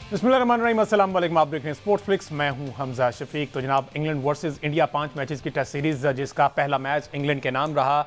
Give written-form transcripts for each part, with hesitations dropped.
बिस्मिल्लाहिर्रहमानिर्रहीम, अस्सलाम वालेकुम। आप देख रहे हैं स्पोर्ट्स फ्लिक्स, मैं हूं हमजा शफीक। तो जनाब, इंग्लैंड वर्सेस इंडिया 5 मैचेस की टेस्ट सीरीज, जिसका पहला मैच इंग्लैंड के नाम रहा।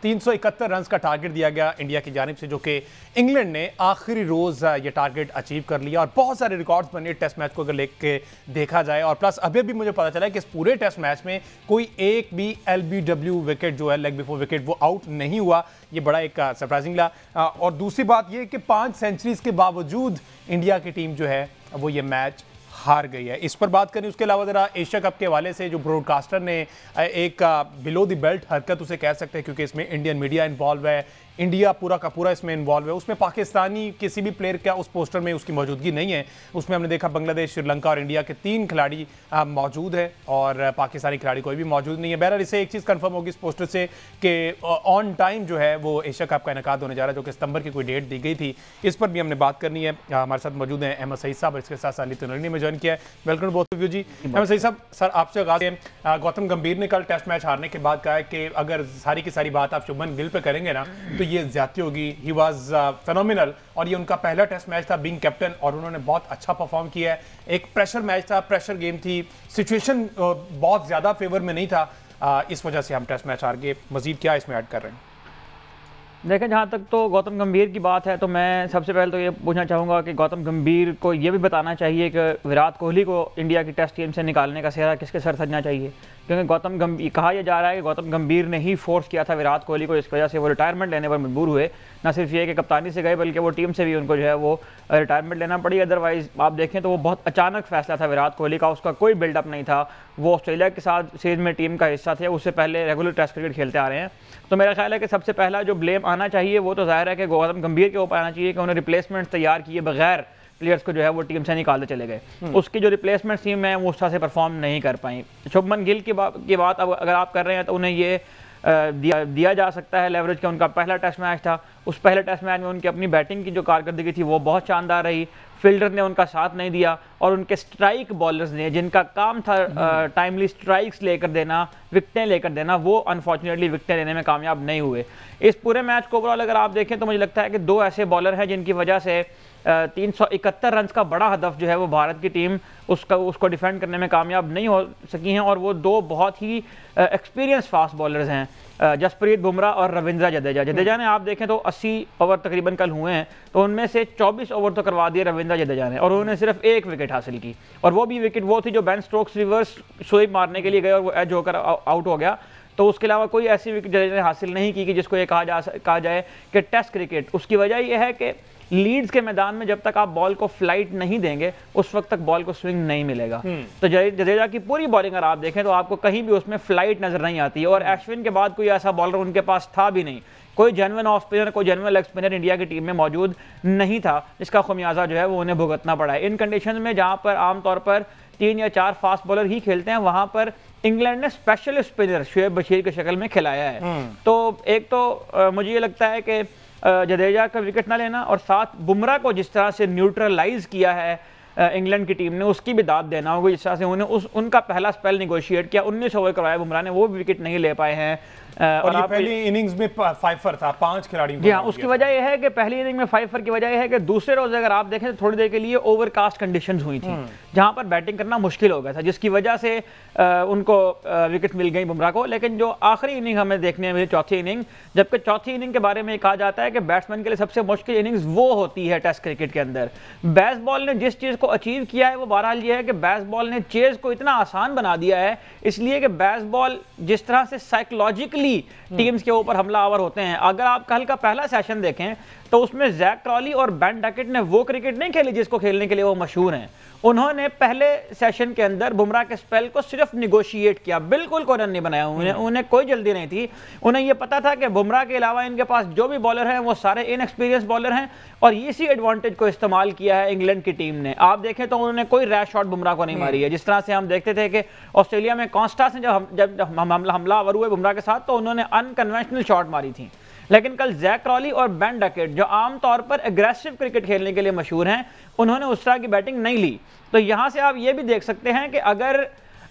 371 रन का टारगेट दिया गया इंडिया की जानिब से, जो कि इंग्लैंड ने आखिरी रोज ये टारगेट अचीव कर लिया और बहुत सारे रिकॉर्ड्स बने टेस्ट मैच को अगर लेके देखा जाए। और प्लस अभी भी मुझे पता चला है कि इस पूरे टेस्ट मैच में कोई एक भी LBW विकेट जो है, लेग बिफोर विकेट, वो आउट नहीं हुआ। ये बड़ा एक सरप्राइजिंग ला। और दूसरी बात ये कि 5 सेंचुरीज के बावजूद इंडिया की टीम जो है वो ये मैच हार गई है। इस पर बात करें। उसके अलावा जरा एशिया कप के हवाले से जो ब्रॉडकास्टर ने एक बिलो द बेल्ट हरकत उसे कह सकते हैं, क्योंकि इसमें इंडियन मीडिया इन्वॉल्व है, इंडिया पूरा का पूरा इसमें इन्वॉल्व है। उसमें पाकिस्तानी किसी भी प्लेयर का उस पोस्टर में उसकी मौजूदगी नहीं है। उसमें हमने देखा बांग्लादेश, श्रीलंका और इंडिया के 3 खिलाड़ी मौजूद है और पाकिस्तानी खिलाड़ी कोई भी मौजूद नहीं है। बहरहाल इससे एक चीज़ कंफर्म होगी इस पोस्टर से कि ऑन टाइम जो है वो एशिया कप का इनेकाद होने जा रहा है, जो कि सितंबर की कोई डेट दी गई थी। इस पर भी हमने बात करनी है। हमारे साथ मौजूद हैं अहमद सईद साहब, इसके साथ साली तुनरनी में ज्वाइन किया है। वेलकम बोथ ऑफ यू जी। अहमद सईद साहब, सर आपसे आगाज़ है। गौतम गंभीर ने कल टेस्ट मैच हारने के बाद कहा है कि अगर सारी की सारी बात आप शुभमन गिल पे करेंगे ना तो ये ज्यादती होगी। ही वाज फेनोमिनल और ये उनका पहला टेस्ट मैच था बीइंग कैप्टन और उन्होंने बहुत अच्छा परफॉर्म किया है। एक प्रेशर मैच था, प्रेशर गेम थी, सिचुएशन बहुत ज़्यादा फेवर में नहीं था। इस वजह से हम टेस्ट मैच हार गए। मजीद क्या इसमें ऐड कर रहे हैं? देखें, जहाँ तक तो गौतम गंभीर की बात है तो मैं सबसे पहले तो ये पूछना चाहूँगा कि गौतम गंभीर को ये भी बताना चाहिए कि विराट कोहली को इंडिया की टेस्ट टीम से निकालने का सेहरा किसके सर सजना चाहिए, क्योंकि गौतम गंभीर कहा यह जा रहा है कि गौतम गंभीर ने ही फोर्स किया था विराट कोहली को, इस वजह से वो रिटायरमेंट लेने पर मजबूर हुए। ना सिर्फ ये कि कप्तानी से गए बल्कि वो टीम से भी उनको जो है वो रिटायरमेंट लेना पड़ी। अदरवाइज़ आप देखें तो वो बहुत अचानक फैसला था विराट कोहली का, उसका कोई बिल्डअप नहीं था। वो ऑस्ट्रेलिया के साथ सीरीज में टीम का हिस्सा थे, उससे पहले रेगुलर टेस्ट क्रिकेट खेलते आ रहे हैं। तो मेरा ख्याल है कि सबसे पहला जो ब्लेम आना चाहिए वो तो जाहिर है कि गौतम गंभीर के ऊपर आना चाहिए कि उन्हें रिप्लेसमेंट तैयार किए बगैर प्लेयर्स को जो है वो टीम से निकालते चले गए। उसकी जो रिप्लेसमेंट टीम है वो उस तरह से परफॉर्म नहीं कर पाई। शुभमन गिल की बात अब अगर आप कर रहे हैं तो उन्हें ये दिया जा सकता है लेवरेज का। उनका पहला टेस्ट मैच था, उस पहले टेस्ट मैच में उनकी अपनी बैटिंग की जो कारकर्दगी थी वो बहुत शानदार रही। फील्डर ने उनका साथ नहीं दिया और उनके स्ट्राइक बॉलर्स ने, जिनका काम था टाइमली स्ट्राइक्स लेकर देना, विकटें लेकर देना, वो अनफॉर्चुनेटली विकटें लेने में कामयाब नहीं हुए। इस पूरे मैच को ओवरऑल अगर आप देखें तो मुझे लगता है कि 2 ऐसे बॉलर हैं जिनकी वजह से 371 रन का बड़ा हदफ जो है वो भारत की टीम उसको डिफेंड करने में कामयाब नहीं हो सकी हैं। और वो 2 बहुत ही एक्सपीरियंस फास्ट बॉलर्स हैं, जसप्रीत बुमराह और रविंद्र जडेजा। जडेजा ने आप देखें तो 80 ओवर तकरीबन कल हुए हैं, तो उनमें से 24 ओवर तो करवा दिए रविंद्र जडेजा ने और उन्होंने सिर्फ 1 विकेट हासिल की। और वो भी विकेट वो थी जो बेन स्टोक्स रिवर्स स्वीप मारने के लिए गए और वो एज होकर आउट हो गया। तो उसके अलावा कोई ऐसी विकेट जडेजा ने हासिल नहीं की कि जिसको ये कहा जाए कि टेस्ट क्रिकेट। उसकी वजह यह है कि लीड्स के मैदान में जब तक आप बॉल को फ्लाइट नहीं देंगे उस वक्त तक बॉल को स्विंग नहीं मिलेगा। तो जडेजा की पूरी बॉलिंग अगर आप देखें तो आपको कहीं भी उसमें फ्लाइट नजर नहीं आती है। और अश्विन के बाद कोई ऐसा बॉलर उनके पास था भी नहीं, कोई जेन्युइन ऑफ स्पिनर, कोई जेन्युइन लेग स्पिनर इंडिया की टीम में मौजूद नहीं था, जिसका खमियाजा जो है वो उन्हें भुगतना पड़ा है। इन कंडीशन में जहां पर आमतौर पर 3 या 4 फास्ट बॉलर ही खेलते हैं, वहां पर इंग्लैंड ने स्पेशल स्पिनर शुएब बशीर की शक्ल में खिलाया है। तो एक तो मुझे ये लगता है कि जडेजा का विकेट ना लेना और साथ बुमराह को जिस तरह से न्यूट्रलाइज किया है इंग्लैंड की टीम ने, उसकी भी दाद देना होगा। जिस तरह से उन्हें उनका पहला स्पेल निगोशिएट किया, 19 ओवर करवाया बुमराह ने, वो भी विकेट नहीं ले पाए हैं। और ये पहली इनिंग्स में फाइफर था, 5 खिलाड़ियों जी हाँ। उसकी वजह यह है कि पहली इनिंग में फाइफर की वजह यह है कि दूसरे रोज अगर आप देखें तो थोड़ी देर के लिए ओवरकास्ट कंडीशंस हुई थी जहां पर बैटिंग करना मुश्किल हो गया था, जिसकी वजह से उनको विकेट मिल गई बुमराह को। लेकिन जो आखिरी इनिंग हमें देखने में चौथी इनिंग, जबकि चौथी इनिंग के बारे में कहा जाता है कि बैट्समैन के लिए सबसे मुश्किल इनिंग्स वो होती है टेस्ट क्रिकेट के अंदर। बेसबॉल ने जिस चीज को अचीव किया है वो बहरहाल ये है कि बेसबॉल ने चेज को इतना आसान बना दिया है, इसलिए कि बेसबॉल जिस तरह से साइकोलॉजिकली टीम्स के ऊपर हमलावर होते हैं। अगर आप कल का पहला सेशन देखें तो उसमें जैक ट्रॉली और बेन डकेट ने वो क्रिकेट नहीं खेली जिसको खेलने के लिए वो मशहूर हैं। उन्होंने पहले सेशन के अंदर बुमराह के स्पेल को सिर्फ निगोशिएट किया, बिल्कुल कोई रन नहीं बनाया। उन्हें कोई जल्दी नहीं थी। उन्हें यह पता था कि बुमराह के अलावा इनके पास जो भी बॉलर हैं वो सारे इनएक्सपीरियंस बॉलर हैं और इसी एडवांटेज को इस्तेमाल किया है इंग्लैंड की टीम ने। आप देखें तो उन्होंने कोई रैश शॉट बुमराह को नहीं मारी है। जिस तरह से हम देखते थे कि ऑस्ट्रेलिया में कॉन्स्टा से जब हमलावर हुए बुमराह के साथ तो उन्होंने अनकन्वेंशनल शॉट मारी थी। लेकिन कल जैक ट्रॉली और बेन डकेट जो आमतौर पर एग्रेसिव क्रिकेट खेलने के लिए मशहूर हैं, उन्होंने उस तरह की बैटिंग नहीं ली। तो यहां से आप ये भी देख सकते हैं कि अगर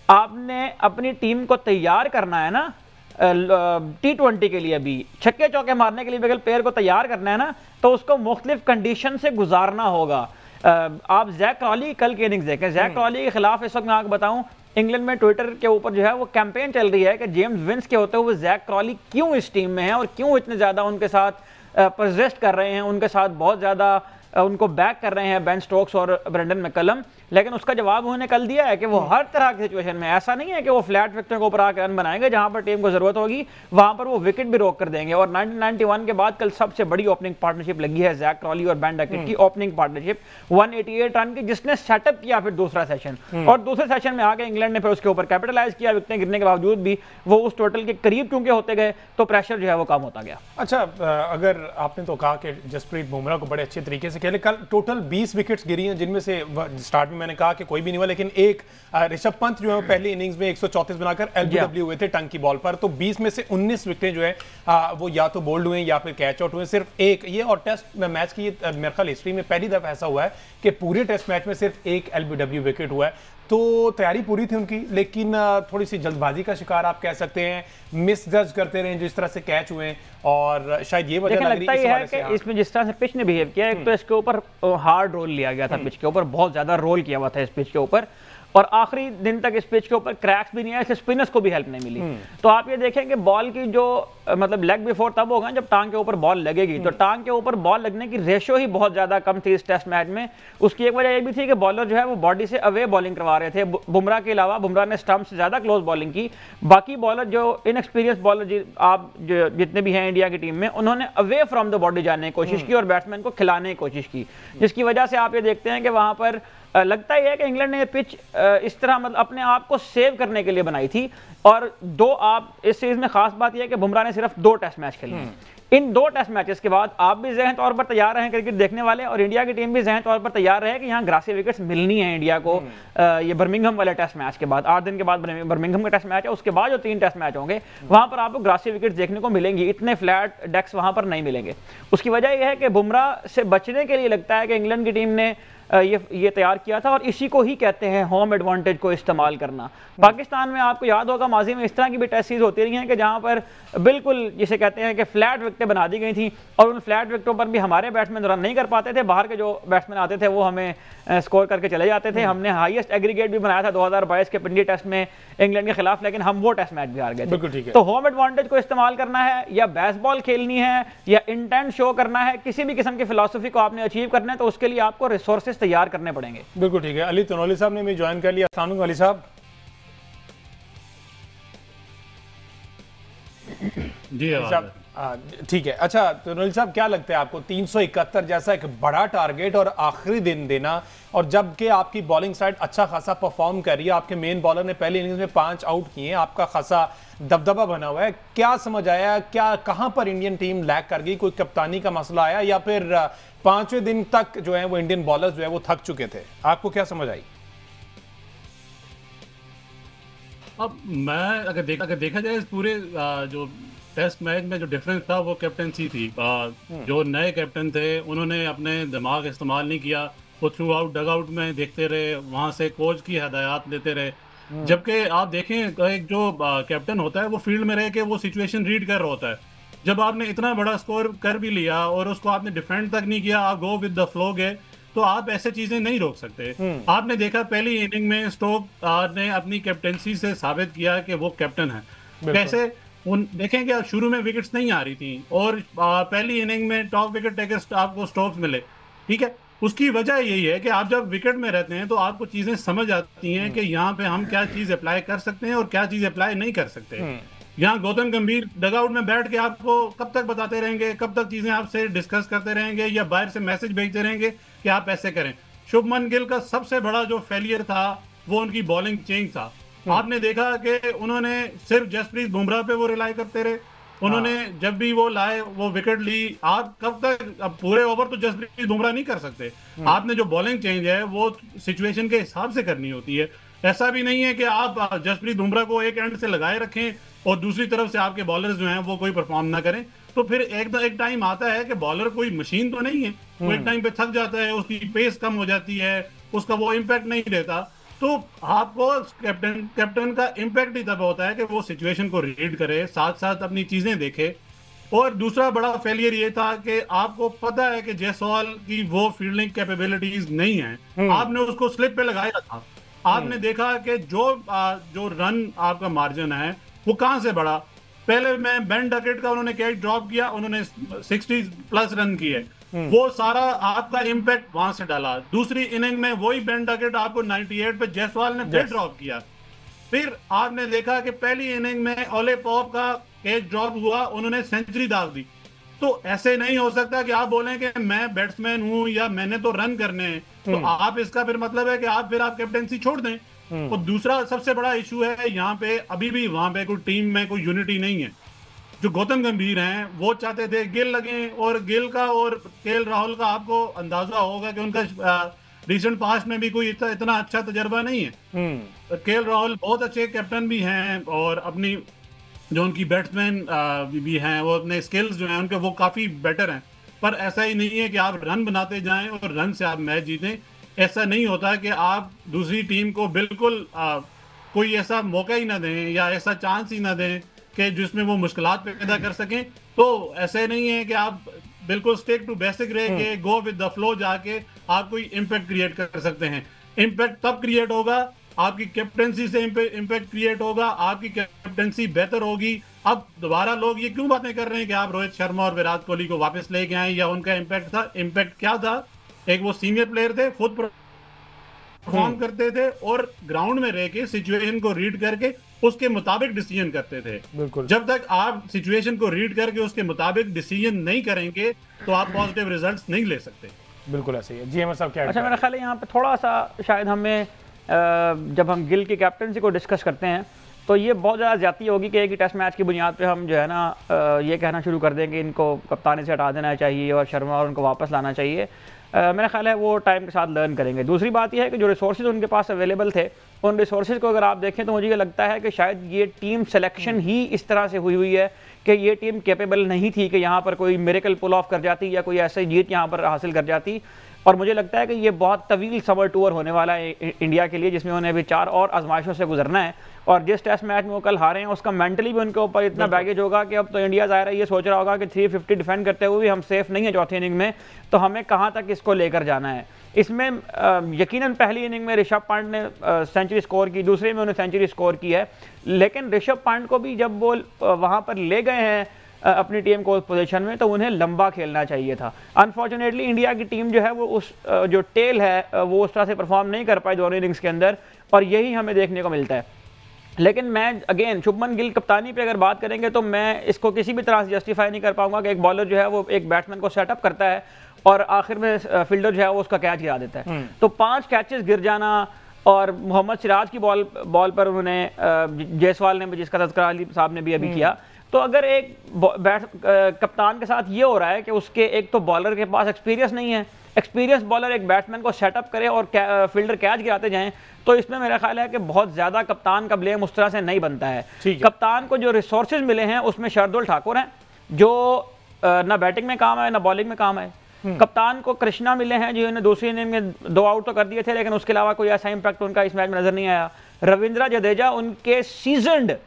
आपने अपनी टीम को तैयार करना है ना T20 के लिए भी, छक्के चौके मारने के लिए भी अगर प्लेयर को तैयार करना है ना, तो उसको मुख्तलिफ कंडीशन से गुजारना होगा। आप जैक क्रॉली कल की इनिंग्स देखें, जैक क्रॉली के खिलाफ इस वक्त मैं आपको बताऊं इंग्लैंड में ट्विटर के ऊपर जो है वो कैंपेन चल रही है कि जेम्स विंस के होते हुए जैक क्रॉली क्यों इस टीम में है और क्यों इतने ज़्यादा उनके साथ परसिस्ट कर रहे हैं, उनके साथ बहुत ज़्यादा उनको बैक कर रहे हैं बेन स्टोक्स और ब्रेंडन मैकलम। लेकिन उसका जवाब उन्होंने कल दिया है कि वो हर तरह की सिचुएशन में, ऐसा नहीं है कि वो फ्लैट विकेटों के ऊपर आकर रन बनाएंगे, जहां पर टीम को जरूरत होगी वहां पर वो विकेट भी रोक कर देंगे। और 1991 के बाद कल सबसे बड़ी ओपनिंग पार्टनरशिप लगी है जैक क्रॉली और बेन डकेट की ओपनिंग पार्टनरशिप 188 रन की, जिसने सेटअप किया फिर दूसरा सेशन और दूसरे सेशन में आके इंग्लैंड ने फिर उसके ऊपर कैपिटलाइज किया। विकेटें गिरने के बावजूद भी वो उस टोटल के करीब चूंकि होते गए तो प्रेशर जो है वो कम होता गया। अच्छा, अगर आपने तो कहा कि जसप्रीत बुमराह को बड़े अच्छे तरीके से खेले, कल टोटल 20 विकेट्स गिरी हैं, जिनमें से स्टार्ट में मैंने कहा कि कोई भी नहीं हुआ, लेकिन एक ऋषभ पंत जो है पहली इनिंग्स में 134 बनाकर एलबीडब्ल्यू हुए थे टंग की बॉल पर, तो 20 में से 19 विकेटें जो है वो या तो बोल्ड हुए या फिर कैच आउट हुए। सिर्फ एक ये, और टेस्ट मैच की मेरे ख्याल हिस्ट्री में पहली दफा ऐसा हुआ है कि पूरे टेस्ट मैच में सिर्फ एक एलबीडब्ल्यू विकेट हुआ है। तो तैयारी पूरी थी उनकी, लेकिन थोड़ी सी जल्दबाजी का शिकार आप कह सकते हैं, मिस जज करते रहे जिस तरह से कैच हुए, और शायद ये वजह लगता ही है कि इसमें जिस तरह से पिच ने बिहेव किया, एक तो इसके ऊपर हार्ड रोल लिया गया था, पिच के ऊपर बहुत ज्यादा रोल किया हुआ था इस पिच के ऊपर, और आखिरी दिन तक इस पिच के ऊपर क्रैक्स भी नहीं आए, इससे स्पिनर्स को भी हेल्प नहीं मिली। तो आप ये देखें कि बॉल की जो मतलब लेग बिफोर तब होगा जब टांग के ऊपर बॉल लगेगी, तो टांग के ऊपर बॉल लगने की रेशियो ही बहुत ज्यादा कम थी इस टेस्ट मैच में। उसकी एक वजह ये भी थी कि बॉलर जो है वो बॉडी से अवे बॉलिंग करवा रहे थे। बुमराह के अलावा बुमराह ने स्टंप से ज्यादा क्लोज बॉलिंग की, बाकी बॉलर जो इनएक्सपीरियंस बॉलर आप जो जितने भी हैं इंडिया की टीम में, उन्होंने अवे फ्रॉम द बॉडी जाने की कोशिश की और बैट्समैन को खिलाने की कोशिश की, जिसकी वजह से आप ये देखते हैं कि वहां पर लगता ही है कि इंग्लैंड ने पिच इस तरह मतलब अपने आप को सेव करने के लिए बनाई थी। और दो आप इस सीरीज में खास बात यह है कि बुमराह ने सिर्फ 2 टेस्ट मैच खेले हैं। इन 2 टेस्ट मैचेस के बाद आप भी ज़हन तौर पर तैयार रहे क्रिकेट देखने वाले, और इंडिया की टीम भी ज़हन तौर पर तैयार रहे कि यहाँ ग्रासी विकेट्स मिलनी है इंडिया को। ये बर्मिंघम वाले टेस्ट मैच के बाद 8 दिन के बाद बर्मिंघम का टेस्ट मैच है, उसके बाद जो 3 टेस्ट मैच होंगे वहां पर आपको ग्रासी विकेट्स देखने को मिलेंगी, इतने फ्लैट डेक्स वहां पर नहीं मिलेंगे। उसकी वजह यह है कि बुमराह से बचने के लिए लगता है कि इंग्लैंड की टीम ने ये तैयार किया था, और इसी को ही कहते हैं होम एडवांटेज को इस्तेमाल करना। पाकिस्तान में आपको याद होगा माजी में इस तरह की भी टेस्ट सीरीज होती रही हैं कि जहां पर बिल्कुल जिसे कहते हैं कि फ्लैट विकेटें बना दी गई थी, और उन फ्लैट विकेटों पर भी हमारे बैट्समैन रन नहीं कर पाते थे, बाहर के जो बैट्समैन आते थे वो हमें स्कोर करके चले जाते थे। हमने हाईएस्ट एग्रीगेट भी बनाया था 2022 के पिंडी टेस्ट में इंग्लैंड के खिलाफ, लेकिन हम वो टेस्ट मैच भी हार गए थे। तो होम एडवांटेज को इस्तेमाल करना है, या बेसबॉल खेलनी है, या इंटेंट शो करना है, किसी भी किस्म की फिलॉसफी को आपने अचीव करना है, तो उसके लिए आपको रिसोर्सेज तैयार करने पड़ेंगे। बिल्कुल ठीक है। अली तनौली साहब ने भी ज्वाइन कर लिया। अस्सलाम वालेकुम अली साहब। जी साहब ठीक है। अच्छा तनौली साहब, क्या लगता है आपको 371 जैसा एक बड़ा टारगेट और आखिरी दिन देना, और जबकि आपकी बॉलिंग साइड अच्छा खासा परफॉर्म कर रही है, आपके मेन बॉलर ने पहली इनिंग्स में 5 आउट किए हैं, आपका खासा दबदबा बना हुआ है, क्या समझ आया, क्या कहां पर इंडियन टीम लैग कर गई? कोई कप्तानी का मसला आया, या फिर 5वें दिन तक जो है वो इंडियन बॉलर्स जो है वो थक चुके थे? आपको क्या समझ आई? अब मैं अगर देखा जाए इस पूरे जो टेस्ट मैच में जो डिफरेंस था वो कैप्टनसी थी। जो नए कैप्टन थे उन्होंने अपने दिमाग इस्तेमाल नहीं किया, वो थ्रू आउट डग आउट में देखते रहे, वहां से कोच की हदायत लेते रहे। जबकि आप देखें एक जो कैप्टन होता है वो फील्ड में रह के वो सिचुएशन रीड कर रहा होता है। जब आपने इतना बड़ा स्कोर कर भी लिया और उसको आपने डिफेंड तक नहीं किया, आप गो विद द फ्लो गए, तो आप ऐसे चीजें नहीं रोक सकते। आपने देखा पहली इनिंग में स्टोक ने अपनी कैप्टनसी से साबित किया कि वो कैप्टन है। कैसे देखें कि शुरू में विकेट्स नहीं आ रही थी, और पहली इनिंग में टॉप विकेट टेकर आपको स्टोक्स मिले, ठीक है। उसकी वजह यही है कि आप जब विकेट में रहते हैं तो आपको चीजें समझ आती हैं कि यहाँ पे हम क्या चीज अप्लाई कर सकते हैं और क्या चीज अप्लाई नहीं कर सकते। यहाँ गौतम गंभीर डगआउट में बैठ के आपको कब तक बताते रहेंगे, कब तक चीजें आपसे डिस्कस करते रहेंगे, या बाहर से मैसेज भेजते रहेंगे कि आप ऐसे करें। शुभमन गिल का सबसे बड़ा जो फेलियर था वो उनकी बॉलिंग चेंज था। आपने देखा कि उन्होंने सिर्फ जसप्रीत बुमराह पे वो रिलाई करते रहे। उन्होंने जब भी वो लाए वो विकेट ली। आप कब तक, अब पूरे ओवर तो जसप्रीत बुमराह नहीं कर सकते। आपने जो बॉलिंग चेंज है वो सिचुएशन के हिसाब से करनी होती है। ऐसा भी नहीं है कि आप जसप्रीत बुमराह को एक एंड से लगाए रखें और दूसरी तरफ से आपके बॉलर्स जो हैं वो कोई परफॉर्म ना करें। तो फिर एक टाइम आता है कि बॉलर कोई मशीन तो नहीं है, वो एक टाइम पे थक जाता है, उसकी पेस कम हो जाती है, उसका वो इम्पैक्ट नहीं देता। तो आपको कैप्टन का इम्पैक्ट ही तब होता है कि वो सिचुएशन को रीड करे, साथ साथ अपनी चीजें देखे और दूसरा बड़ा फेलियर ये था कि आपको पता है कि जायसवाल की वो फील्डिंग कैपेबिलिटीज नहीं है, आपने उसको स्लिप पे लगाया था। आपने देखा कि जो रन आपका मार्जिन है वो कहां से बढ़ा। पहले में बेन डकेट का उन्होंने कैच ड्रॉप किया, उन्होंने 60 प्लस रन किए, वो सारा आपका इम्पैक्ट वहां से डाला। दूसरी इनिंग में वही बेन डकेट आपको 98 पे जायसवाल ने फिर ड्रॉप किया। फिर आपने देखा कि पहली इनिंग में ओले पॉप का कैच ड्रॉप हुआ, उन्होंने सेंचुरी दाग दी। तो ऐसे नहीं हो सकता कि आप बोलें कि मैं बैट्समैन हूं या मैंने तो रन करने हैं, तो आप इसका फिर मतलब है कि आप कैप्टेंसी छोड़ दें। और दूसरा सबसे बड़ा इशू है यहाँ पे, अभी भी वहां पे कोई टीम में कोई यूनिटी नहीं है। जो गौतम गंभीर हैं वो चाहते थे गिल लगे, और गिल का और केएल राहुल का आपको अंदाजा होगा कि उनका रिसेंट पास्ट में भी कोई इतना अच्छा तजर्बा नहीं है। केएल राहुल बहुत अच्छे कैप्टन भी हैं, और अपनी जो उनकी बैट्समैन भी हैं, वो अपने स्किल्स जो हैं उनके वो काफ़ी बेटर हैं। पर ऐसा ही नहीं है कि आप रन बनाते जाएं और रन से आप मैच जीतें। ऐसा नहीं होता कि आप दूसरी टीम को बिल्कुल कोई ऐसा मौका ही ना दें या ऐसा चांस ही ना दें कि जिसमें वो मुश्किलात पैदा कर सकें। तो ऐसे नहीं है कि आप बिल्कुल स्टिक टू बेसिक रह के गो विद द फ्लो जाके आप कोई इम्पैक्ट क्रिएट कर सकते हैं। इम्पैक्ट तब क्रिएट होगा, आपकी कैप्टेंसी से इम्पैक्ट क्रिएट होगा, आपकी कैप्टेंसी बेहतर होगी। अब दोबारा लोग ये क्यों बातें कर रहे हैं कि आप रोहित शर्मा और विराट कोहली को वापस लेके आए या उनका इम्पैक्ट था? इम्पैक्ट क्या था? एक वो सीनियर प्लेयर थे, खुद परफॉर्म करते थे और ग्राउंड में रह के सिचुएशन को रीड करके उसके मुताबिक डिसीजन करते थे। बिल्कुल। जब तक आप सिचुएशन को रीड करके उसके मुताबिक डिसीजन नहीं करेंगे तो आप पॉजिटिव रिजल्ट्स नहीं ले सकते। बिल्कुल ऐसे ही है जी। अहमद साहब क्या? अच्छा, मेरा ख्याल है यहाँ पे थोड़ा सा शायद हमें जब हम गिल की कैप्टनसी को डिस्कस करते हैं तो ये बहुत ज़्यादा ज़्यादती होगी कि एक ही टेस्ट मैच की बुनियाद पे हम जो है ना ये कहना शुरू कर दें कि इनको कप्तानी से हटा देना चाहिए और शर्मा और उनको वापस लाना चाहिए। मेरा ख्याल है वो टाइम के साथ लर्न करेंगे। दूसरी बात यह है कि जो रिसोर्सेज उनके पास अवेलेबल थे, उन रिसोर्सेज को अगर आप देखें तो मुझे ये लगता है कि शायद ये टीम सिलेक्शन ही इस तरह से हुई है कि ये टीम कैपेबल नहीं थी कि यहाँ पर कोई मिरेकल पुल ऑफ कर जाती या कोई ऐसी जीत यहाँ पर हासिल कर जाती। और मुझे लगता है कि ये बहुत तवील समर टूर होने वाला है इंडिया के लिए, जिसमें उन्हें अभी 4 और आजमाइशों से गुजरना है। और जिस टेस्ट मैच में वो कल हारे हैं उसका मेंटली भी उनके ऊपर इतना बैगेज होगा कि अब तो इंडिया ज़ाहिर है ये सोच रहा होगा कि 350 डिफेंड करते हुए भी हम सेफ नहीं है चौथी इनिंग में, तो हमें कहाँ तक इसको लेकर जाना है। इसमें यकीनन पहली इनिंग में ऋषभ पंत ने सेंचुरी स्कोर की, दूसरे में उन्होंने सेंचुरी स्कोर की है, लेकिन ऋषभ पंत को भी जब वो वहाँ पर ले गए हैं अपनी टीम को उस पोजीशन में तो उन्हें लंबा खेलना चाहिए था। अनफॉर्चुनेटली इंडिया की टीम जो है वो उस जो टेल है वो उस तरह से परफॉर्म नहीं कर पाई दोनों इनिंग्स के अंदर, और यही हमें देखने को मिलता है। लेकिन मैं अगेन शुभमन गिल कप्तानी पे अगर बात करेंगे तो मैं इसको किसी भी तरह से जस्टिफाई नहीं कर पाऊंगा कि एक बॉलर जो है वो एक बैट्समैन को सेटअप करता है और आखिर में फील्डर जो है वो उसका कैच गिरा देता है। तो 5 कैचेस गिर जाना, और मोहम्मद सिराज की बॉल पर उन्होंने जायसवाल ने, जिसका तज़किरा अली साहब ने भी अभी किया, तो अगर एक कप्तान के साथ ये हो रहा है कि उसके एक तो बॉलर के पास एक्सपीरियंस नहीं है, एक्सपीरियंस बॉलर एक बैट्समैन को सेटअप करे और फील्डर कैच गिराते जाएं, तो इसमें मेरा ख्याल है कि बहुत ज़्यादा कप्तान का ब्लेम उस तरह से नहीं बनता है। कप्तान को जो रिसोर्सेज मिले हैं उसमें शार्दुल ठाकुर हैं जो ना बैटिंग में काम आए ना बॉलिंग में काम आए। कप्तान को कृष्णा मिले हैं जिन्होंने दूसरी इनिंग में 2 आउट तो कर दिए थे, लेकिन उसके अलावा कोई ऐसा इंपैक्ट उनका इस मैच में नजर नहीं आया। रविंद्र जडेजा उनके सीजन्ड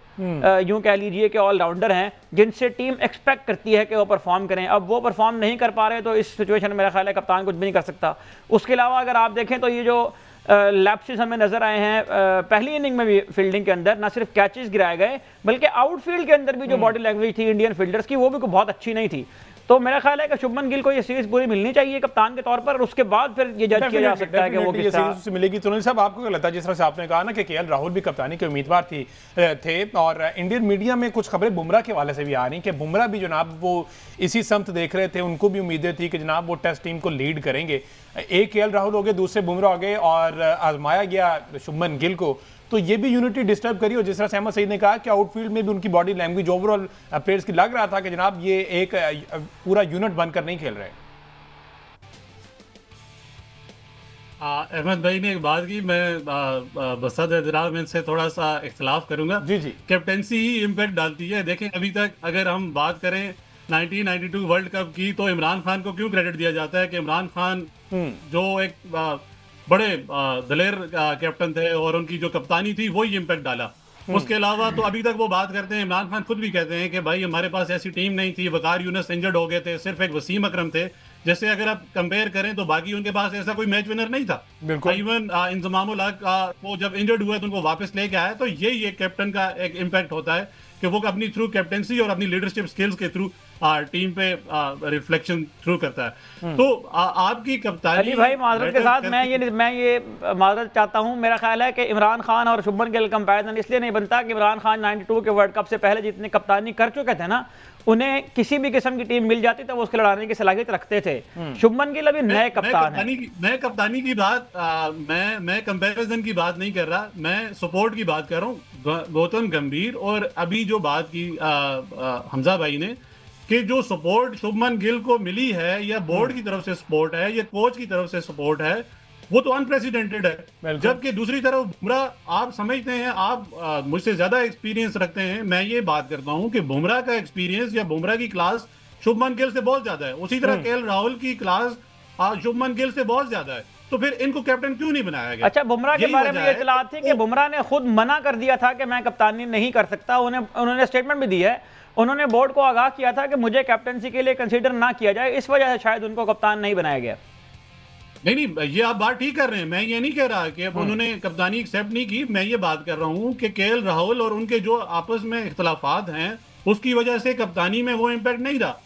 यूं कह लीजिए कि ऑलराउंडर हैं जिनसे टीम एक्सपेक्ट करती है कि वो परफॉर्म करें। अब वो परफॉर्म नहीं कर पा रहे तो इस सिचुएशन में मेरा ख्याल है कप्तान कुछ भी नहीं कर सकता। उसके अलावा अगर आप देखें तो ये जो लैप्सेस हमें नजर आए हैं पहली इनिंग में भी फील्डिंग के अंदर, ना सिर्फ कैचेस गिराए गए बल्कि आउटफील्ड के अंदर भी जो बॉडी लैंग्वेज थी इंडियन फील्डर्स की वो भी बहुत अच्छी नहीं थी। तो मेरा ख्याल है कि शुभमन गिल को ये सीरीज पूरी मिलनी चाहिए कप्तान के तौर पर, और उसके बाद फिर ये जज किया जा सकता है कि वो किस तरह से मिलेगी। तो साहब आपको क्या लगता है, जिस तरह से आपने कहा ना कि केएल राहुल भी कप्तानी के उम्मीदवार थे, और इंडियन मीडिया में कुछ खबरें बुमराह के हवाले से भी आ रही कि बुमराह भी जनाब वो इसी समत देख रहे थे, उनको भी उम्मीदें थी कि जनाब वो टेस्ट टीम को लीड करेंगे। एक केएल राहुल हो गए, दूसरे बुमराह हो गए और आजमाया गया शुभमन गिल को, तो ये भी यूनिटी डिस्टर्ब करी। और जिस तरह से अहमद सईद ने कहा कि आउटफील्ड में भी उनकी बॉडी लैंग्वेज ओवरऑल प्लेयर्स की लग रहा था कि जनाब ये एक पूरा यूनिट बनकर नहीं खेल रहे। अहमद भाई ने एक बात की, मैं बसद एतराज में से थोड़ा सा इख्तिलाफ करूंगा। जी जी, कैप्टेंसी ही इम्पैक्ट डालती है। देखें अभी तक अगर हम बात करें 1992 वर्ल्ड कप की तो इमरान खान को क्यों क्रेडिट दिया जाता है कि इमरान खान जो एक बड़े दलेर कैप्टन थे और उनकी जो कप्तानी थी वही इम्पैक्ट डाला। उसके अलावा तो अभी तक वो बात करते हैं, इमरान खान खुद भी कहते हैं कि भाई हमारे पास ऐसी टीम नहीं थी, वकार यूनुस इंजर्ड हो गए थे, सिर्फ एक वसीम अकरम थे। जैसे अगर आप कंपेयर करें तो बाकी उनके पास ऐसा कोई मैच विनर नहीं था। इवन इंजमामुल हक वो जब इंजर्ड हुए तो उनको वापस लेके आया। तो यही एक कैप्टन का एक इम्पैक्ट होता है कि वो अपनी थ्रू कैप्टेंसी और अपनी लीडरशिप स्किल्स के थ्रू टीम पे रिफ्लेक्शन थ्रू करता है। तो आपकी कप्तानी अली भाई माजरत के साथ मैं ये माजरत चाहता हूं, मेरा ख्याल है कि इमरान खान और शुभमन गिल कंपैरिजन इसलिए नहीं बनता कि इमरान खान 92 के वर्ल्ड कप से पहले जितने कप्तानी कर चुके थे ना, उन्हें किसी भी किस्म की टीम मिल जाती तो वो उसके लड़ाने की सलाहियत रखते थे। शुभमन गिल अभी नए कप्तान हैं। मैं कप्तानी की बात मैं कंपैरिजन की बात नहीं कर रहा, मैं सपोर्ट की बात कर रहा हूँ। गौतम गंभीर और अभी जो बात की हमजा भाई ने कि जो सपोर्ट शुभमन गिल को मिली है या बोर्ड की तरफ से सपोर्ट है या कोच की तरफ से सपोर्ट है, वो तो अनप्रेसिडेंटेड है। जबकि दूसरी तरफ बुमराह, आप समझते हैं, आप मुझसे ज्यादा एक्सपीरियंस रखते हैं, मैं ये बात करता हूं कि बुमराह का एक्सपीरियंस या बुमराह की क्लास शुभमन गिल से बहुत ज्यादा है। उसी तरह केएल राहुल की क्लास शुभमन गिल से बहुत ज्यादा है। तो फिर इनको कैप्टन क्यों नहीं बनाया गया? अच्छा, बुमराह के बारे में ये इत्तला थी कि बुमराह ने खुद मना कर दिया था कि मैं कप्तानी नहीं कर सकता। उन्होंने स्टेटमेंट भी दी है, उन्होंने बोर्ड को आगाह किया था कि मुझे कैप्टनसी के लिए कंसीडर ना किया जाए, इस वजह से शायद उनको कप्तान नहीं बनाया गया। नहीं, ये आप बात ठीक कर रहे हैं, मैं ये नहीं कह रहा कि उन्होंने कप्तानी एक्सेप्ट नहीं की। मैं ये बात कर रहा हूँ कि केएल राहुल और उनके जो आपस में इख्तलाफात हैं उसकी वजह से कप्तानी में वो इम्पैक्ट नहीं रहा।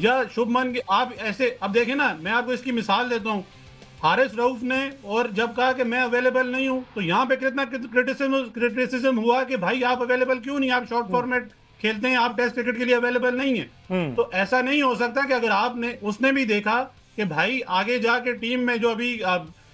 या शुभमन के आप ऐसे, अब देखें ना, मैं आपको इसकी मिसाल देता हूँ। हारिस रऊफ ने और जब कहा कि मैं अवेलेबल नहीं हूँ तो यहाँ पे कितना क्रिटिसिज्म हुआ कि भाई आप अवेलेबल क्यों नहीं, आप शॉर्ट फॉर्मेट खेलते हैं, आप टेस्ट क्रिकेट के लिए अवेलेबल नहीं है। तो ऐसा नहीं हो सकता कि अगर आपने, उसने भी देखा कि भाई आगे जाके टीम में जो अभी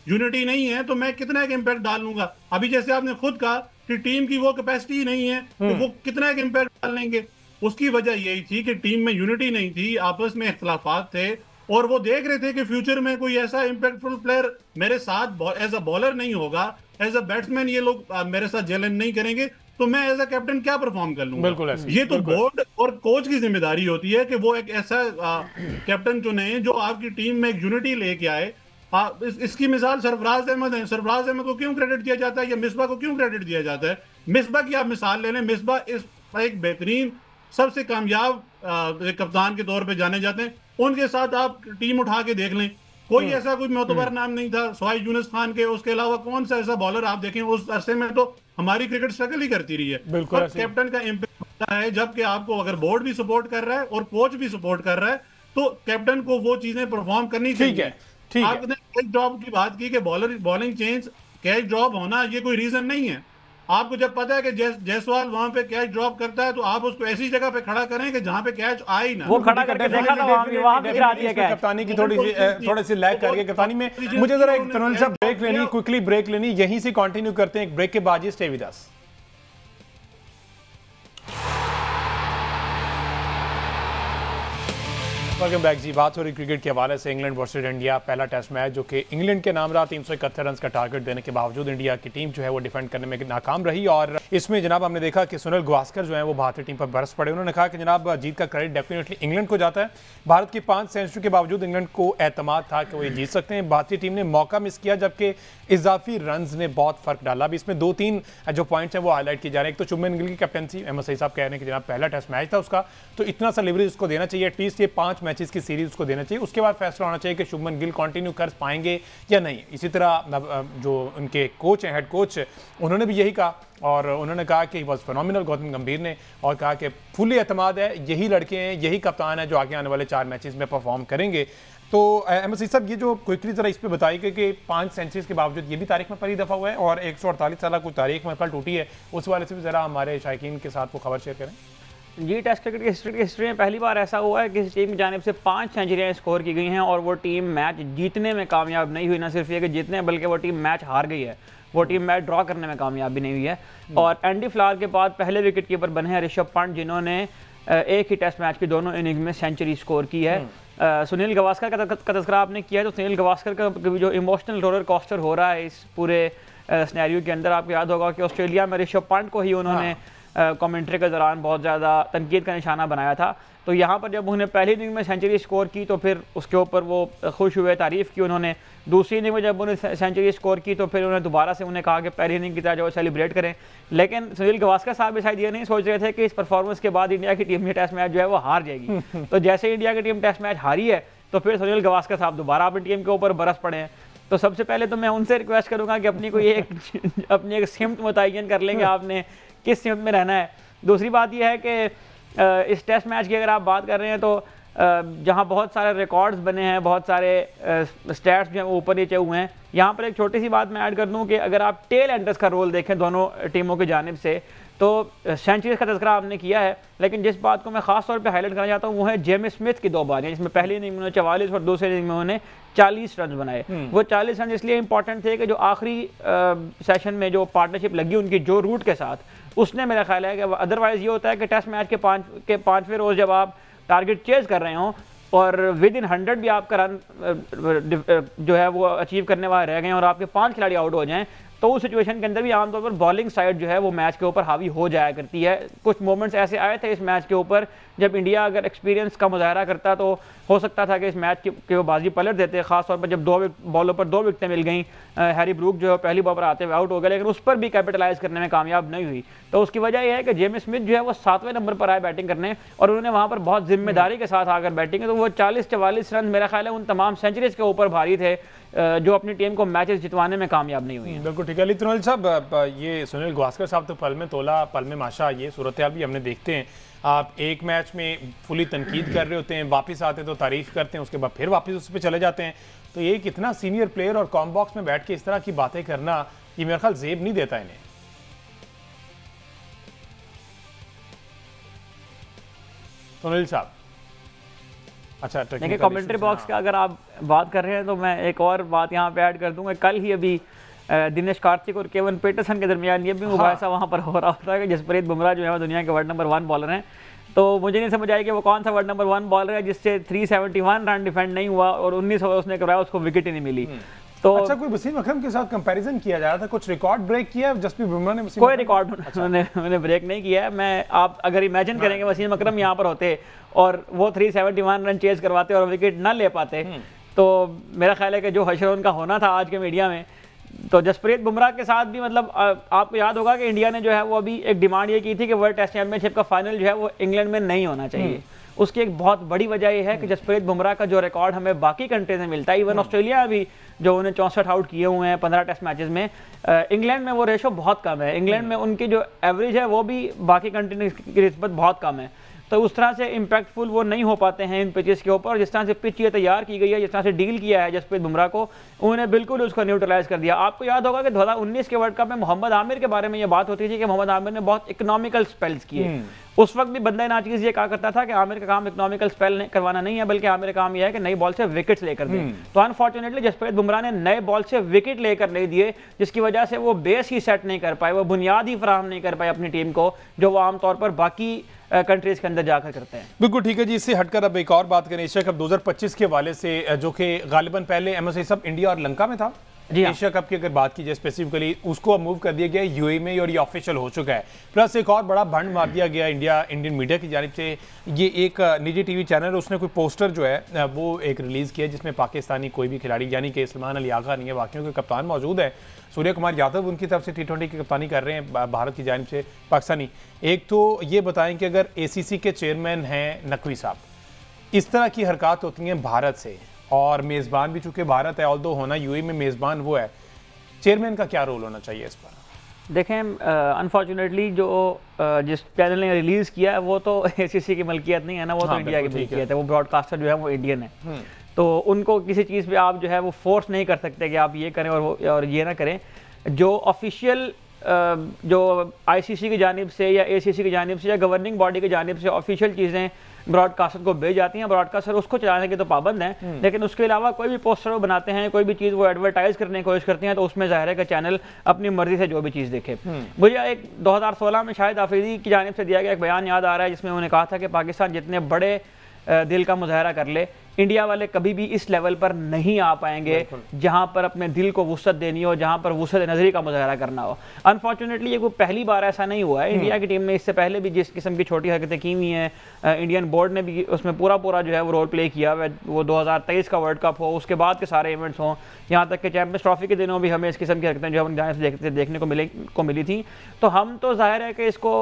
यूनिटी नहीं है तो मैं कितना एक इम्पैक्ट डाल लूंगा। अभी जैसे आपने खुद कहा कि टीम की वो कैपेसिटी नहीं है तो वो कितना एक इम्पैक्ट डाल लेंगे। उसकी वजह यही थी कि टीम में यूनिटी नहीं थी, आपस में इख्तलाफात थे और वो देख रहे थे कि फ्यूचर में कोई ऐसा इम्पैक्टफुल प्लेयर मेरे साथ एज अ बॉलर नहीं होगा, एज अ बैट्समैन ये लोग मेरे साथ चैलेंज नहीं करेंगे, तो मैं एज अ कैप्टन क्या परफॉर्म कर लूंगा। बिल्कुल ऐसे, ये तो बोर्ड और कोच की जिम्मेदारी होती है कि वो एक ऐसा कैप्टन चुने जो आपकी टीम में एक यूनिटी लेके आए। इसकी मिसाल सरफराज अहमद है। सरफराज अहमद को क्यों क्रेडिट दिया जाता है या मिसबा को क्यों क्रेडिट दिया जाता है? मिसबा की आप मिसाल ले लें, मिसबा इस एक बेहतरीन सबसे कामयाब कप्तान के तौर पे जाने जाते हैं। उनके साथ आप टीम उठा के देख लें, कोई ऐसा कोई मोतबर नाम नहीं था सवाई यूनुस खान के। उसके अलावा कौन सा ऐसा बॉलर आप देखें, उस अरसे में तो हमारी क्रिकेट स्ट्रगल ही करती रही है। बिल्कुल कैप्टन का इम्पैक्ट होता है जबकि आपको अगर बोर्ड भी सपोर्ट कर रहा है और कोच भी सपोर्ट कर रहा है तो कैप्टन को वो चीजें परफॉर्म करनी चाहिए। आपने कैच ड्रॉप की बात की कि बॉलिंग चेंज, कैच ड्रॉप होना ये कोई रीजन नहीं है। आपको जब पता है कि जायसवाल वहां पे कैच ड्रॉप करता है तो आप उसको ऐसी जगह पे खड़ा करें कि जहां पे कैच आए ही ना। वो खड़ा करके देखा था वहां पे गिरा दिया कैच। कप्तानी की थोड़ी सी लैग करके कप्तानी में मुझे जरा एक तनवीर साहब ब्रेक लेनी, क्विकली ब्रेक लेनी, यहीं से कंटिन्यू करते हैं। एक ब्रेक के बाद stay with us. Welcome back जी। बात हो रही क्रिकेट के हवाले से इंग्लैंड वर्सेज इंडिया, पहला टेस्ट मैच जो कि इंग्लैंड के नाम रहा। 371 रन का टारगेट देने के बावजूद इंडिया की टीम जो है वो डिफेंड करने में नाकाम रही और इसमें जनाब हमने देखा कि सुनील गावस्कर जो है वो भारतीय टीम पर बरस पड़े। उन्होंने कहा कि जनाब जीत का क्रेडिट डेफिनेटली इंग्लैंड को जाता है। भारत की 5 सेंचुरी के बावजूद इंग्लैंड को एतमाद था कि वो ये जीत सकते हैं। भारतीय टीम ने मौका मिस किया जबकि इजाफी रन ने बहुत फर्क डाला। अभी इसमें 2-3 जो पॉइंट्स हैं वो हाईलाइट किए जा रहे हैं। एक तो शुभमन गिल की कैप्टनसी, अहमद सईद साहब कह रहे हैं कि जनाब पहला टेस्ट मैच था उसका, तो इतना सा लिवरेज उसको देना चाहिए, एटलीस्ट ये 5 मैचेस की सीरीज उसको देना चाहिए। उसके बाद फैसला होना चाहिए कि शुभमन गिल कंटिन्यू कर पाएंगे या नहीं। इसी तरह जो उनके कोच हैं, हेड कोच, उन्होंने भी यही कहा और उन्होंने कहा कि वॉज फिनोमिनल गौतम गंभीर ने, और कहा कि फुली एतमाद है, यही लड़के हैं, यही कप्तान है जो आगे आने वाले 4 मैचेस में परफॉर्म करेंगे। तो अहमद सईद साहब, ये जो क्विकली जरा इस पर बताइए कि 5 सेंचुरीज के बावजूद ये भी तारीख में पहली दफ़ा हुआ है और 148 साल कोई तारीख में कल टूटी है, उस वाले से भी ज़रा हमारे शायकीन के साथ वो खबर शेयर करें। जी, टेस्ट क्रिकेट की हिस्ट्री में पहली बार ऐसा हुआ है कि किसी टीम की जानिब से 5 सेंचुरियाँ स्कोर की गई हैं और वो टीम मैच जीतने में कामयाब नहीं हुई। ना सिर्फ ये कि जीतने, बल्कि वो टीम मैच हार गई है, वो टीम मैच ड्रॉ करने में कामयाब भी नहीं हुई है। और एंडी फ्लावर के बाद पहले विकेट कीपर बने हैं ऋषभ पंत, जिन्होंने एक ही टेस्ट मैच की दोनों इनिंग्स में सेंचुरी स्कोर की है। सुनील गावस्कर का तज़किरा आपने किया है, तो सुनील गावस्कर का जो इमोशनल रोलर कोस्टर हो रहा है इस पूरे सिनेरियो के अंदर, आपको याद होगा कि ऑस्ट्रेलिया में ऋषभ पंत को ही उन्होंने कमेंट्री के दौरान बहुत ज़्यादा तनकीद का निशाना बनाया था। तो यहाँ पर जब उन्होंने पहली इनिंग में सेंचुरी स्कोर की तो फिर उसके ऊपर वो खुश हुए, तारीफ़ की उन्होंने। दूसरी इनिंग में जब उन्होंने सेंचुरी स्कोर की तो फिर उन्होंने दोबारा से उन्हें कहा कि पहली इनिंग की तरह जो सेलिब्रेट करें। लेकिन सुनील गावस्कर साहब भी शायद ये नहीं सोच रहे थे कि इस परफॉर्मेंस के बाद इंडिया की टीम ये टेस्ट मैच जो है वो हार जाएगी। तो जैसे इंडिया की टीम टेस्ट मैच हारी है तो फिर सुनील गावस्कर साहब दोबारा अपनी टीम के ऊपर बरस पड़े हैं। तो सबसे पहले तो मैं उनसे रिक्वेस्ट करूंगा कि अपनी कोई अपनी एक सिमत मुतय्यन कर लेंगे आपने किस सिमत में रहना है। दूसरी बात यह है कि इस टेस्ट मैच की अगर आप बात कर रहे हैं तो जहां बहुत सारे रिकॉर्ड्स बने हैं, बहुत सारे स्टैट्स जो हैं वो ऊपर नीचे हुए हैं। यहाँ पर एक छोटी सी बात मैं ऐड कर दूं कि अगर आप टेल एंडर्स का रोल देखें दोनों टीमों की जानिब से तो सेंचुरीज का तज़किरा आपने किया है, लेकिन जिस बात को मैं खास तौर पे हाईलाइट करना चाहता हूँ वो है जेम्स स्मिथ की 2 बारियां, जिसमें पहली इनिंग में उन्होंने 44 और दूसरी इनिंग में उन्होंने 40 रन बनाए। वो 40 रन इसलिए इंपॉर्टेंट थे कि जो आखिरी सेशन में जो पार्टनरशिप लगी उनकी जो रूट के साथ, उसने मेरा ख्याल है कि अदरवाइज़ ये होता है कि टेस्ट मैच के 5वें रोज़ जब आप टारगेट चेज कर रहे हों और विद इन 100 भी आपका रन जो है वो अचीव करने वाले रह गए और आपके 5 खिलाड़ी आउट हो जाएं, तो उस सिचुएशन के अंदर भी आमतौर पर बॉलिंग साइड जो है वो मैच के ऊपर हावी हो जाया करती है। कुछ मोमेंट्स ऐसे आए थे इस मैच के ऊपर जब इंडिया अगर एक्सपीरियंस का मुजाहरा करता तो हो सकता था कि इस मैच के वो बाजी पलट देते, खासतौर पर जब 2 बॉलों पर 2 विकेटें मिल गई। हैरी ब्रूक जो है पहली बॉल पर आते हुए आउट हो गया, लेकिन उस पर भी कैपिटलाइज करने में कामयाब नहीं हुई। तो उसकी वजह यह है कि जेम्स स्मिथ जो है वो 7वें नंबर पर आए बैटिंग करने और उन्होंने वहाँ पर बहुत जिम्मेदारी के साथ आकर बैटिंग की, तो वो 40-44 रन मेरा ख्याल है उन तमाम सेंचुरीज के ऊपर भारी थे जो अपनी टीम को मैचेस जितवाने में कामयाब नहीं हुई। बिल्कुल ठीक है। अली तुनल साहब, ये सुनील गावस्कर साहब तो पल में तोला पल में माशा, ये सूरत हाल भी हमने देखते हैं। आप एक मैच में फुली तनकीद कर रहे होते हैं, वापस आते तो तारीफ करते हैं, उसके बाद फिर वापस उस पर चले जाते हैं। तो ये कितना सीनियर प्लेयर और कॉम बॉक्स में बैठ के इस तरह की बातें करना, ये मेरा ख्याल जेब नहीं देता इन्हें। सुनील साहब, अच्छा देखिए कमेंट्री बॉक्स का अगर आप बात कर रहे हैं तो मैं एक और बात यहाँ पे ऐड कर दूंगा। कल ही अभी दिनेश कार्तिक और केवन पीटरसन के दरमियान ये भी मुबाहिसा वहाँ पर हो रहा होता है कि जसप्रीत बुमराह जो है वो दुनिया के वर्ल्ड नंबर 1 बॉलर हैं। तो मुझे नहीं समझ आई कि वो कौन सा वर्ल्ड नंबर 1 बॉलर है जिससे 371 रन डिफेंड नहीं हुआ और 19 ओवर उसने करवाया, उसको विकेट ही नहीं मिली। तो अच्छा, कोई वसीम अकरम के साथ कंपैरिजन किया जा रहा था, कुछ रिकॉर्ड ब्रेक किया जसप्रीत बुमराह ने? कोई रिकॉर्ड उन्होंने ब्रेक नहीं किया है। मैं आप अगर इमेजिन करेंगे वसीम अकरम यहाँ पर होते और वो 371 रन चेज करवाते और विकेट ना ले पाते तो मेरा ख्याल है कि जो हशर उनका होना था आज के मीडिया में। तो जसप्रीत बुमराह के साथ भी मतलब आपको याद होगा कि इंडिया ने जो है वो अभी एक डिमांड ये की थी कि वर्ल्ड टेस्ट चैंपियनशिप का फाइनल जो है वो इंग्लैंड में नहीं होना चाहिए। उसकी एक बहुत बड़ी वजह यह है कि जसप्रीत बुमराह का जो रिकॉर्ड हमें बाकी कंट्रीज में मिलता है, इवन ऑस्ट्रेलिया भी जो उन्हें 64 आउट किए हुए हैं 15 टेस्ट मैचेस में, इंग्लैंड में वो रेशो बहुत कम है। इंग्लैंड में उनकी जो एवरेज है वो भी बाकी कंट्री की निस्बत बहुत कम है। तो उस तरह से इम्पैक्टफुल वो नहीं हो पाते हैं इन पिचेस के ऊपर। जिस तरह से पिच ये तैयार की गई है, जिस तरह से डील किया है जसप्रीत बुमराह को, उन्होंने बिल्कुल उसको न्यूट्रलाइज कर दिया। आपको याद होगा कि 2019 के वर्ल्ड कप में मोहम्मद आमिर के बारे में ये बात होती थी कि मोहम्मद आमिर ने बहुत इकोनॉमिकल स्पेल्स किए। उस वक्त भी बंदा नाचीज ये कहा करता था कि आमिर का काम इकोनॉमिकल स्पेल करवाना नहीं है, बल्कि आमिर का काम यह है कि नई बॉल से विकेट्स लेकर दें। तो अनफॉर्चुनेटली जसप्रीत बुमराह ने नए बॉल से विकेट लेकर नहीं दिए, जिसकी वजह से वो बेस ही सेट नहीं कर पाए, वो बुनियाद ही फराहम नहीं कर पाए अपनी टीम को, जो वो आमतौर पर बाकी कंट्रीज के अंदर जाकर करते हैं। बिल्कुल ठीक है जी। इससे हटकर अब एक और बात करें एशिया कप 2025 के हवाले से, जो कि गालिबन पहले एमएसआई सब इंडिया और लंका में था। एशिया कप की अगर बात की जाए स्पेसिफिकली, उसको अब मूव कर दिया गया यूएई में और ये ऑफिशियल हो चुका है। प्लस एक और बड़ा भंड मार दिया गया इंडियन मीडिया की जानिब से। ये एक निजी टीवी चैनल, उसने कोई पोस्टर जो है वो एक रिलीज़ किया जिसमें पाकिस्तानी कोई भी खिलाड़ी, यानी कि सलमान अली आगा नहीं है, बाकियों के कप्तान मौजूद है। सूर्य कुमार यादव उनकी तरफ से T20 की कप्तानी कर रहे हैं भारत की जानिब से, पाकिस्तानी। एक तो ये बताएं कि अगर ACC के चेयरमैन हैं नकवी साहब, इस तरह की हरकत होती हैं भारत से, और मेज़बान भी चूंकि भारत है, ऑल्दो होना यूएई में मेज़बान वो है, चेयरमैन का क्या रोल होना चाहिए इस पर? देखें, अनफॉर्चुनेटली जो जिस चैनल ने रिलीज़ किया है वो तो ACC की मलकियत नहीं है ना, वो तो इंडिया की मलकियत है। वो ब्रॉडकास्टर जो है वो इंडियन है, तो उनको किसी चीज़ पे आप जो है वो फोर्स नहीं कर सकते कि आप ये करें और ये ना करें। जो ऑफिशियल जो ICC की जानिब से या ACC की जानिब से या गवर्निंग बॉडी की जानिब से ऑफिशियल चीज़ें ब्रॉडकास्टर को भेज जाती हैं, ब्रॉडकास्टर उसको चलाने के तो पाबंद हैं, लेकिन उसके अलावा कोई भी पोस्टर वो बनाते हैं, कोई भी चीज़ वो एडवर्टाइज करने की कोशिश करते हैं, तो उसमें ज़ाहिर है कि चैनल अपनी मर्जी से जो भी चीज़ देखे। मुझे एक 2016 में शायद आफरीदी की जानिब से दिया गया एक बयान याद आ रहा है, जिसमें उन्होंने कहा था कि पाकिस्तान जितने बड़े दिल का मुजाहरा कर ले, इंडिया वाले कभी भी इस लेवल पर नहीं आ पाएंगे जहां पर अपने दिल को वुसअत देनी हो, जहां पर वुसअत नजरी का मुजाहरा करना हो। अनफॉर्चुनेटली ये कोई पहली बार ऐसा नहीं हुआ है। इंडिया की टीम ने इससे पहले भी जिस किस्म की छोटी हरकतें की हुई हैं, इंडियन बोर्ड ने भी उसमें पूरा जो है वो रोल प्ले किया। वो 2023 का वर्ल्ड कप हो, उसके बाद के सारे इवेंट्स हों, यहाँ तक कि चैंपियंस ट्रॉफी के दिनों भी हमें इस किस्म की हरकतें जो हम जाने से देखने को मिली थी। तो हम तो जाहिर है कि इसको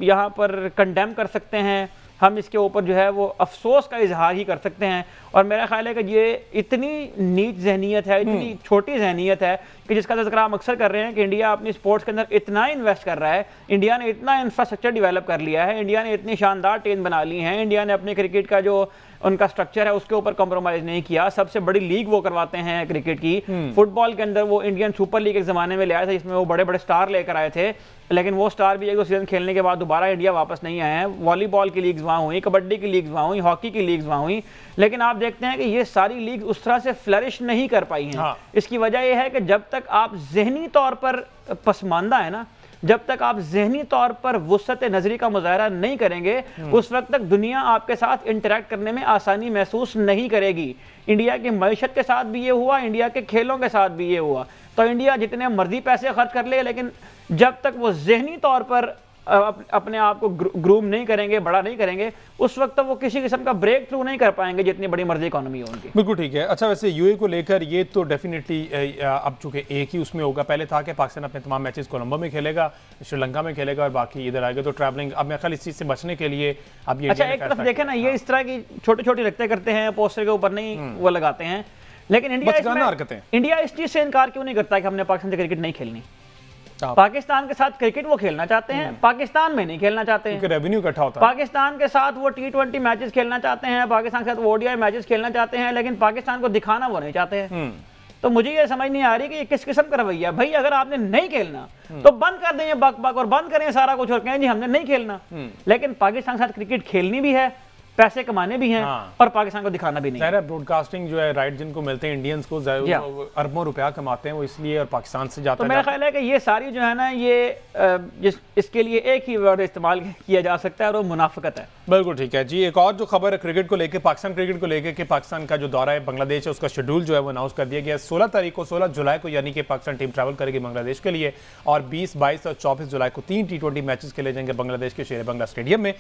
यहाँ पर कंडेम कर सकते हैं, हम इसके ऊपर जो है वो अफसोस का इजहार ही कर सकते हैं। और मेरा ख्याल है कि ये इतनी नीच जहनीत है, इतनी छोटी जहनीत है कि जिसका तज़किरा हम अक्सर कर रहे हैं कि इंडिया अपनी स्पोर्ट्स के अंदर इतना इन्वेस्ट कर रहा है, इंडिया ने इतना इंफ्रास्ट्रक्चर डेवलप कर लिया है, इंडिया ने इतनी शानदार टीम बना ली है, इंडिया ने अपने क्रिकेट का जो उनका स्ट्रक्चर है उसके ऊपर कॉम्प्रोमाइज नहीं किया। सबसे बड़ी लीग वो करवाते हैं क्रिकेट की। फुटबॉल के अंदर वो इंडियन सुपर लीग एक ज़माने में ले आए थे जिसमें वो बड़े बड़े स्टार लेकर आए थे, लेकिन वो स्टार भी एक दो सीजन खेलने के बाद दोबारा इंडिया वापस नहीं आए हैं। वॉलीबॉल की लीग्स वहाँ हुई, कबड्डी की लीग्स वहाँ हुई, हॉकी की लीग्स वहाँ हुई, लेकिन आप देखते हैं कि ये सारी लीग उस तरह से फ्लरिश नहीं कर पाई हैं। इसकी वजह यह है कि जब तक आप जहनी तौर पर पसमानदा है ना, जब तक आप जहनी तौर पर वुसअत नजरी का मुजाहरा नहीं करेंगे, उस वक्त तक दुनिया आपके साथ इंटरेक्ट करने में आसानी महसूस नहीं करेगी। इंडिया की मईशत के साथ भी ये हुआ, इंडिया के खेलों के साथ भी ये हुआ। तो इंडिया जितने मर्जी पैसे खर्च कर ले, लेकिन जब तक वो जहनी तौर पर अपने आप को ग्रूम नहीं करेंगे, बड़ा नहीं करेंगे, उस वक्त वो किसी किस्म का ब्रेक थ्रू नहीं कर पाएंगे जितनी बड़ी मर्जी इकोनॉमी हो उनकी। बिल्कुल ठीक है। अच्छा, वैसे यूए को लेकर ये तो डेफिनेटली अब चूंकि एक ही उसमें होगा, पहले था कि पाकिस्तान अपने तमाम मैचेस कोलंबो में खेलेगा, श्रीलंका में खेलेगा और बाकी इधर आएगा, तो ट्रैवलिंग अब मेरे ख्याल इस चीज़ से बचने के लिए अब ये। अच्छा, एक तरफ देखें ना, ये इस तरह की छोटी छोटी रखते करते हैं, पोस्टर के ऊपर नहीं वो लगाते हैं, लेकिन इंडिया इस चीज़ से इनकार क्यों नहीं करता कि हमने पाकिस्तान से क्रिकेट नहीं खेलनी। पाकिस्तान के साथ क्रिकेट वो खेलना चाहते हैं, पाकिस्तान में नहीं खेलना चाहते हैं, रेवेन्यू इकट्ठा होता है। पाकिस्तान के साथ वो T20 मैचेस खेलना चाहते हैं, पाकिस्तान के साथ वो ODI मैचेस खेलना चाहते हैं, लेकिन पाकिस्तान को दिखाना वो नहीं चाहते हैं। तो मुझे ये समझ नहीं आ रही कि ये किस किस्म का रवैया। भाई अगर आपने नहीं खेलना तो बंद कर दें बक बक और बंद करें सारा कुछ और कहें जी हमने नहीं खेलना, लेकिन पाकिस्तान के साथ क्रिकेट खेलनी भी है, पैसे कमाने भी हैं और पाकिस्तान को दिखाना भी नहीं है। ब्रॉडकास्टिंग जो है राइट जिनको मिलते हैं इंडियंस को अरबों रुपया कमाते हैं वो इसलिए, और पाकिस्तान से जाता है। तो मेरा ख्याल है कि ये सारी जो है ना, ये इसके लिए एक ही वर्ड इस्तेमाल किया जा सकता है और वो मुनाफिकत है। बिल्कुल ठीक है जी। एक और जो खबर है क्रिकेट को लेकर, पाकिस्तान क्रिकेट को लेकर कि पाकिस्तान का जो दौरा है बांग्लादेश है उसका शेड्यूल जो है वो अनाउंस कर दिया गया। 16 जुलाई को यानी कि पाकिस्तान टीम ट्रैवल करेगी बांग्लादेश के लिए, और 20, 22 और 24 जुलाई को 3 T20 मैचेस खेले जाएंगे बांग्लादेश के शेर बंगला स्टेडियम में।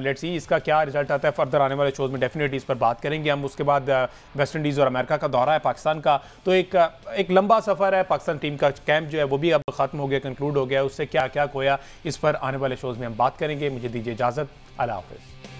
लेट्स सी इसका क्या रिजल्ट आता है। फर्दर आने वाले शोज में डेफिनेटली इस पर बात करेंगे हम। उसके बाद वेस्ट इंडीज़ और अमेरिका का दौरा है पाकिस्तान का, तो एक लंबा सफ़र है। पाकिस्तान टीम का कैंप जो है वो भी अब खत्म हो गया, कंक्लूड हो गया, उससे क्या क्या खोया, इस पर आने वाले शोज में हम बात करेंगे। मुझे दीजिए इजाज़त, अल्लाह हाफ़िज़।